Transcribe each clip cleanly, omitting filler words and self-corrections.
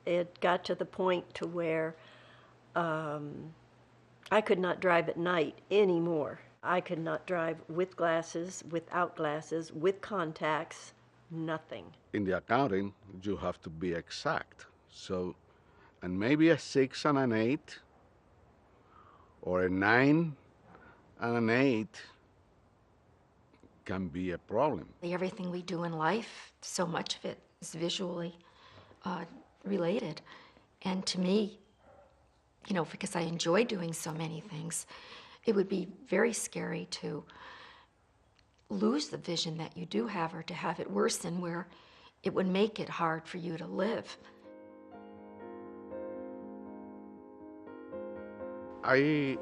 It got to the point to where I could not drive at night anymore. I could not drive with glasses, without glasses, with contacts, nothing. In the accounting, you have to be exact. So, and maybe a 6 and an 8, or a 9 and an 8 can be a problem. Everything we do in life, so much of it is visually related. And to me, you know, because I enjoy doing so many things, it would be very scary to lose the vision that you do have, or to have it worsen where it would make it hard for you to live. I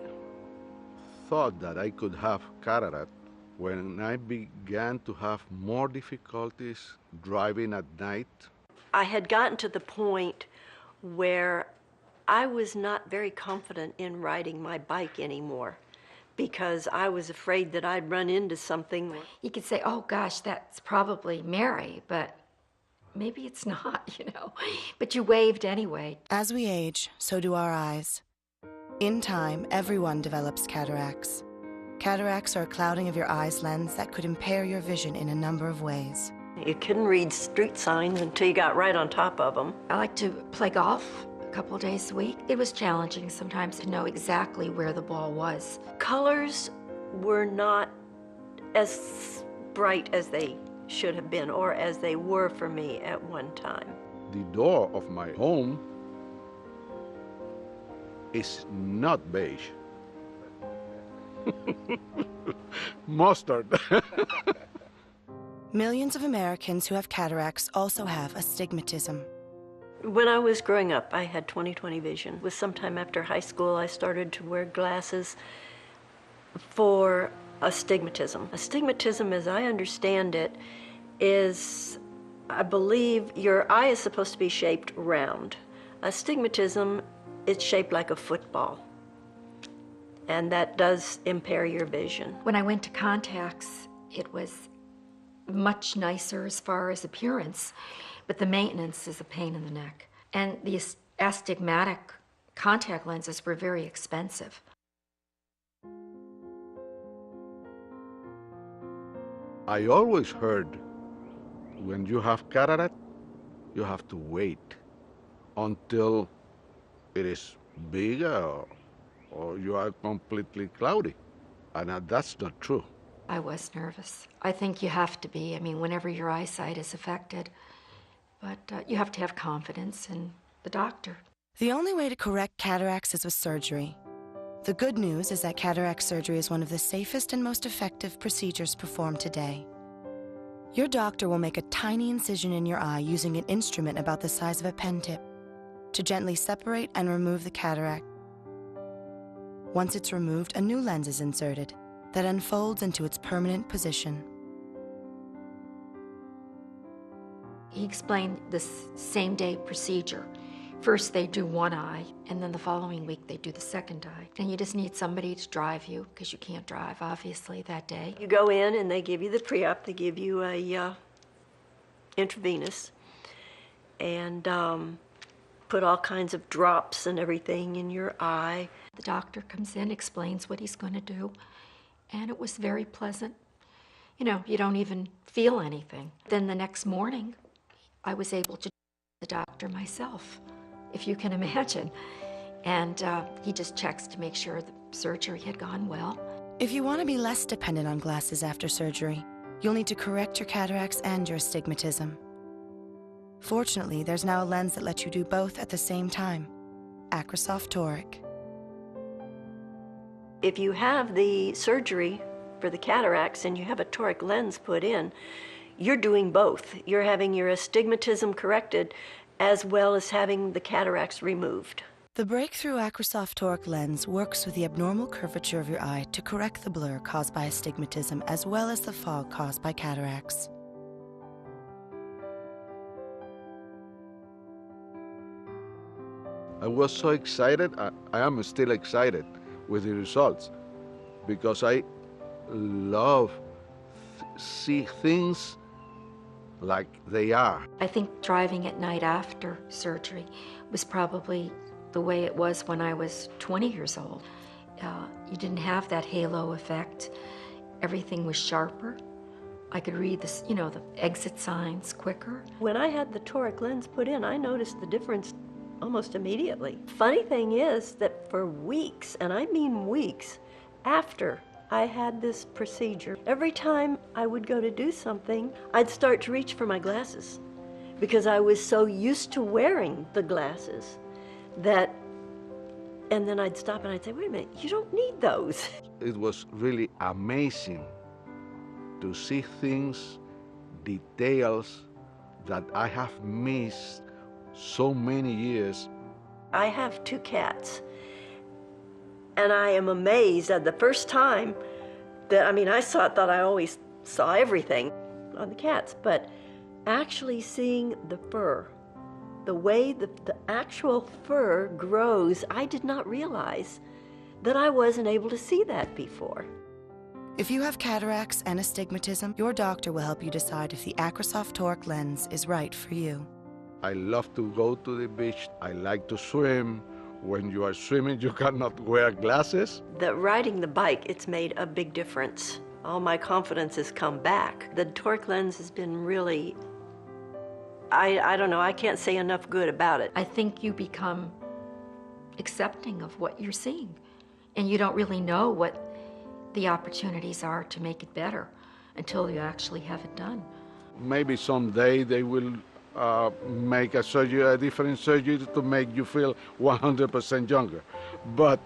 thought that I could have cataract when I began to have more difficulties driving at night. I had gotten to the point where I was not very confident in riding my bike anymore because I was afraid that I'd run into something. You could say, oh gosh, that's probably Mary, but maybe it's not, you know. But you waved anyway. As we age, so do our eyes. In time, everyone develops cataracts. Cataracts are a clouding of your eye's lens that could impair your vision in a number of ways. You couldn't read street signs until you got right on top of them. I like to play golf a couple days a week. It was challenging sometimes to know exactly where the ball was. Colors were not as bright as they should have been, or as they were for me at one time. The door of my home is not beige. Mustard. Millions of Americans who have cataracts also have astigmatism. When I was growing up, I had 20/20 vision. It was sometime after high school I started to wear glasses for astigmatism. Astigmatism, as I understand it, is, I believe, your eye is supposed to be shaped round. Astigmatism, it's shaped like a football, and that does impair your vision. When I went to contacts, it was much nicer as far as appearance, but the maintenance is a pain in the neck. And the astigmatic contact lenses were very expensive. I always heard when you have cataract, you have to wait until it is bigger or you are completely cloudy. And that's not true. I was nervous. I think you have to be. I mean, whenever your eyesight is affected. But you have to have confidence in the doctor. The only way to correct cataracts is with surgery. The good news is that cataract surgery is one of the safest and most effective procedures performed today. Your doctor will make a tiny incision in your eye using an instrument about the size of a pen tip to gently separate and remove the cataract. Once it's removed, a new lens is inserted that unfolds into its permanent position. He explained this same-day procedure. First they do one eye, and then the following week they do the second eye. And you just need somebody to drive you, because you can't drive, obviously, that day. You go in and they give you the pre-op, they give you a intravenous, and put all kinds of drops and everything in your eye. The doctor comes in, explains what he's going to do, and it was very pleasant. You know, you don't even feel anything. Then the next morning, I was able to do the doctor myself, if you can imagine. And he just checks to make sure the surgery had gone well. If you want to be less dependent on glasses after surgery, you'll need to correct your cataracts and your astigmatism. Fortunately, there's now a lens that lets you do both at the same time, Acrosoft Toric. If you have the surgery for the cataracts and you have a toric lens put in, you're doing both. You're having your astigmatism corrected as well as having the cataracts removed. The breakthrough Acrosoft Toric lens works with the abnormal curvature of your eye to correct the blur caused by astigmatism as well as the fog caused by cataracts. I was so excited, I am still excited with the results, because I love see things like they are. I think driving at night after surgery was probably the way it was when I was 20 years old. You didn't have that halo effect. Everything was sharper. I could read the, the exit signs quicker. When I had the toric lens put in, I noticed the difference almost immediately. Funny thing is that for weeks, and I mean weeks, after I had this procedure, every time I would go to do something, I'd start to reach for my glasses because I was so used to wearing the glasses that, and then I'd stop and I'd say, wait a minute, you don't need those. It was really amazing to see things, details that I have missed so many years. I have 2 cats, and I am amazed at the first time that, I thought I always saw everything on the cats, but actually seeing the fur, the way the actual fur grows, I did not realize that I wasn't able to see that before. If you have cataracts and astigmatism, your doctor will help you decide if the Acrosoft Toric lens is right for you. I love to go to the beach. I like to swim. When you are swimming, you cannot wear glasses. Riding the bike, it's made a big difference. All my confidence has come back. The toric lens has been really, I don't know, I can't say enough good about it. I think you become accepting of what you're seeing, and you don't really know what the opportunities are to make it better until you actually have it done. Maybe someday they will make a different surgery to make you feel 100% younger. But